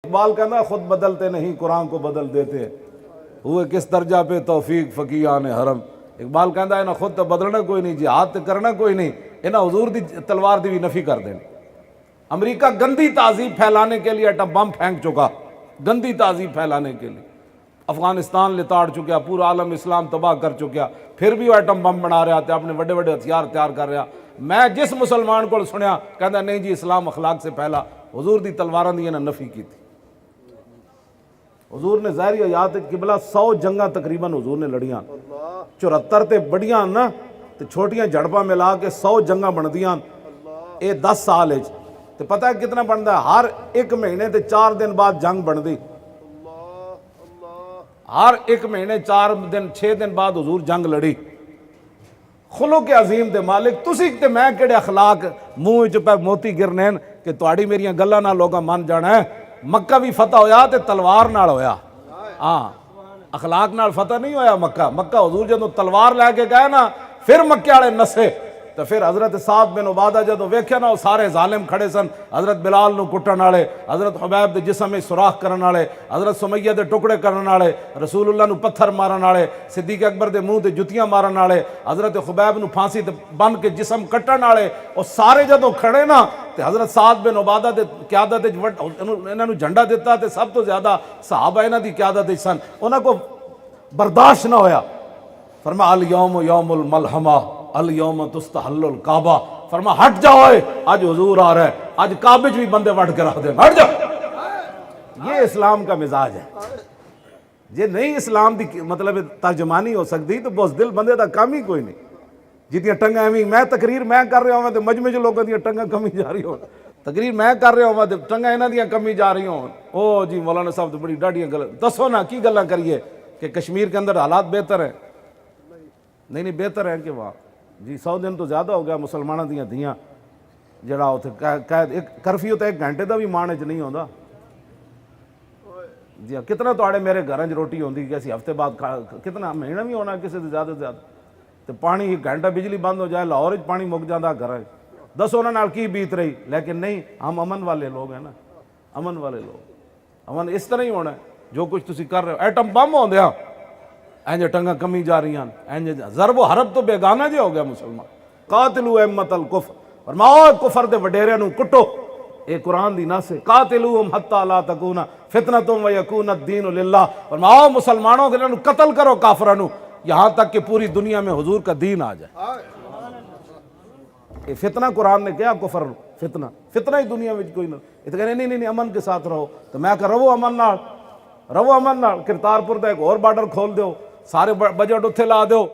اقبال کہنا خود بدلتے نہیں قرآن کو بدل دیتے ہوئے کس درجہ پہ توفیق فقیہان حرم۔ اقبال کہنا ہے نا خود تو بدلنا کوئی نہیں، جہاد تو کرنا کوئی نہیں، انہاں حضور دی تلوار دی بھی نفی کر دیں۔ امریکہ گندی تہذیب پھیلانے کے لیے ایٹم بم پھینک چکا، گندی تہذیب پھیلانے کے لیے افغانستان لتاڑ چکا، پورا عالم اسلام تباہ کر چکا، پھر بھی وہ ایٹم بم بنا رہا تھا، اپنے بڑے بڑے ہتھیار تیار کر رہا۔ میں جس مسلمان کو سنیا کہتا نہیں جی اسلام اخلاق سے پھیلا، حضور دی تلواراں دی انہاں نفی کی تھی۔ حضور نے ظاہری حیات قبلہ 100 جنگاں تقریباً حضور نے لڑیاں، 74 تے بڑیاں نا تے چھوٹیاں جھڑپاں ملا کے 100 جنگاں بن دیاں، اے 10 سال ہے۔ تے پتہ ہے کتنا بنتا ہے؟ ہر ایک مہینے تے 4 دن بعد جنگ بن دی، ہر ایک مہینے 4 دن 6 دن بعد حضور جنگ لڑی۔ خلق عظیم دے مالک تسی تے میں کہڑے اخلاق منہ وچ پہ موتی گرنے کہ تہاڈی میریاں گلاں نال لوگاں من جانا ہے۔ مکہ بھی فتح ہویا تے تلوار نال ہویا، ہاں اخلاق نال فتح نہیں ہویا مکہ۔ مکہ حضور جدوں تلوار لے کے گئے نا پھر مکے والے نسے، تو پھر حضرت سعد بن عبادہ جدوں ویکھیا نا وہ سارے ظالم کھڑے سن، حضرت بلال نو کٹن والے، حضرت حبیب دے جسم میں سوراخ کرن والے، حضرت سمیہ دے ٹکڑے کرن والے، رسول اللہ نو پتھر مارن والے، صدیق اکبر دے منہ تے جتیاں مارن والے، حضرت خبیب نو پھانسی تے بن کے جسم کٹن والے، اور سارے جدوں کھڑے نا تے حضرت سعد بن عبادہ دے قیادت انہاں نو جھنڈا دیتا تے سب تو زیادہ صحابہ انہاں دی قیادت سن، انہاں کو برداشت نہ ہویا۔ فرمایا الیوم یوم الملحمہ الیوم تستحل الکعبہ، فرما ہٹ جاؤ، آج حضور آ رہا ہے، آج کعبے بھی بندے وٹ کے رکھ دیں، ہٹ جاؤ۔ یہ اسلام کا مزاج ہے۔ یہ نہیں اسلام دی مطلب ترجمانی ہو سکتی تو بزدل بندے دا کام ہی کوئی نہیں۔ جتنی ٹنگاں ایویں میں تقریر میں کر رہا ہوں تو مجمع چ لوگوں دیا ٹنگاں کمی جا رہی ہوں، تقریر میں کر رہا ہوں تو ٹنگاں انہاں دیاں کمی جا رہی ہوں۔ او جی مولانا صاحب تو بڑی ڈاڈیاں گل، دسو نا کی گلاں کریے کہ کشمیر کے اندر حالات بہتر ہیں؟ نہیں بہتر ہے کہ وہاں جی 100 دن تو زیادہ ہو گیا مسلمانوں دیاں دھیاں جڑا اتنے کرفیو تو 1 گھنٹے دا بھی مان چ نہیں ہوندا جی۔ کتنا تواڈے میرے گھر چ روٹی ہوندی کہ اسی ہفتے بعد کتنا مہینہ بھی ہونا کسی سے زیادہ تو پانی 1 گھنٹہ بجلی بند ہو جائے، لاہور پانی مک جاتا گھر، دسو انہاں نال کی بیت رہی۔ لیکن نہیں، ہم امن والے لوگ ہیں نا، امن والے لوگ، امن اس طرح ہی ہونا ہے۔ جو کچھ تسی کر رہے ہو ایٹم بم ہوندیا اینج ٹنگاں کمی جا رہی ہیں، اینج ضرب و حرب تو بیگانہ جے ہو گیا مسلمان۔ قاتلوا ائمۃ الکفر، فرماؤ کفر دے وڈیریاں نو کٹو، اے قرآن دی نص ہے، قاتلوہم حتی لا تکون فتنۃ ویکون الدین للہ، فرماؤ مسلمانوں کے قتل کرو کافراں نو یہاں تک کہ پوری دنیا میں حضور کا دین آ جائے۔ یہ فتنہ قرآن نے کیا کفر فتنہ ہی دنیا میں کوئی نہ، یہ تو کہنے نہیں امن کے ساتھ رہو، تو میں کہا رہو امن نال، رہو امن نال، کرتارپور دا ایک اور بارڈر کھول دیو، سارے بجٹ اتھے لا دیو۔